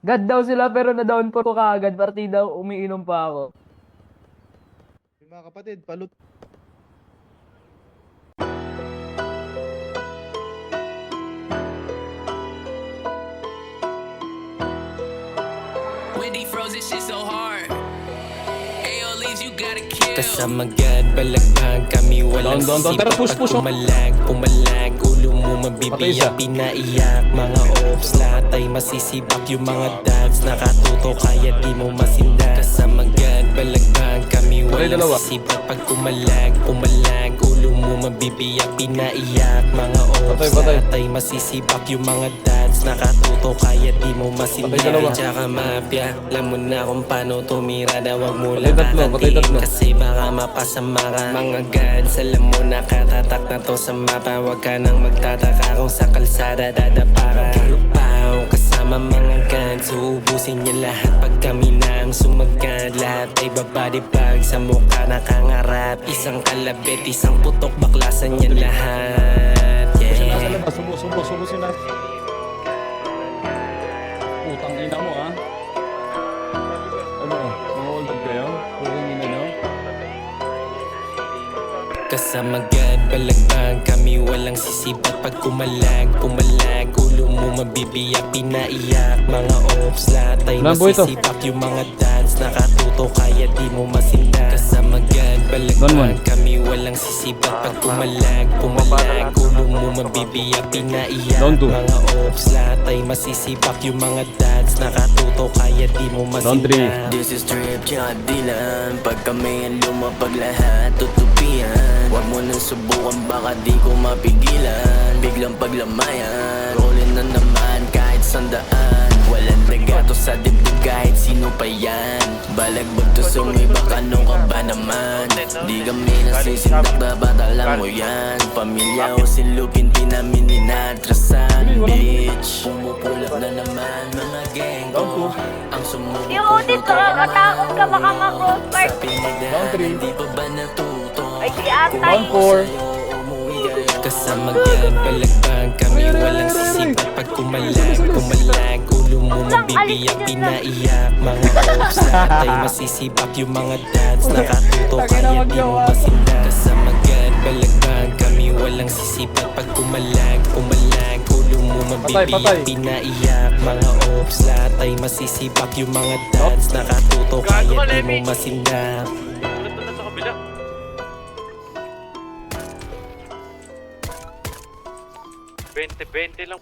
God daw sila pero na-down po ko kaagad. Partida umiinom pa ako. Mga kapatid, palut. Kasama God, balagbahan kami walang sisipat. Pag pumalag, ulo mo mabibiyak, pinaiyak. Mga ops, lahat ay masisibak. Yung mga dads, nakatuto kaya di mo masinda. Kasama God, balagbahan kami walang sisipat. Pag pumalag, ulo mo mabibiyak, pinaiyak. Mga ops, lahat ay masisibak. Yung mga dads, nakatuto kaya di mo masinda. Tsaka mafia, alam mo na kung paano tumira na wag mo lang kakantiin. Kasi baka mapasama ka. Mga gods, alam mo nakatatak na to sa mapa. Wag ka nang magtataka kung sa kalsada dadapa ka. Grupaw, kasama mga gods, uubusin niya lahat pag kami na ang sumagad. Lahat ay babadibag, sa mukha nakangarap. Isang kalabit, isang putok, baklasan niya lahat. Yeah. Subo sila. Putang ina mo ah. Ano? Mga old kayo? Putang ina nyo? Kasama God, balagbahan kami walang sisipat. Pag pumalag, ulo mo mabibiyak, pinaiyak. Mga ops, lahat ay masisibak. Yung mga dads, nakatuto kaya di mo masinda. Kasama God, balagbahan kami walang sisipat. Pag pumalag, ulo mo mabibiyak, pinaiyak. Mga ops, lahat ay masisibak. Yung mga dads, nakatuto kaya di mo masinda. This is trip, tsaka dilan. Pag kami ang lumapag lahat, tutupian. Huwag mo nang subukan, baka di ko mapigilan. Biglang paglamayan, rolling na naman kahit sandaan. Walang regato sa dibdib kahit sino pa yan. Balagbag to sumibak, ano ka ba naman? Di kami nasisindak, dapat alam mo yan. Pamilya o silupin, di namin inatrasan. Bitch, pumupulap na naman mga gang ko. Ang sumubok Yung utit ko, katakot ka baka ma-crossfire. sa pinagdaan, di pa ba natuto? Ay, si Atay. Kasama God, balagbahan kami walang sisipat. Pag kumalag, ulo mo mabibiyak, pinaiyak. Mga ops, lahat ay masisibak. Yung mga dads, nakatuto kaya di mo masinda. Kasama God, balagbahan kami walang sisipat. Pag kumalag, ulo mo mabibiyak, pinaiyak. Mga ops, lahat ay masisibak. Yung mga dads, nakatuto kaya di mo masinda. 20-20 lang.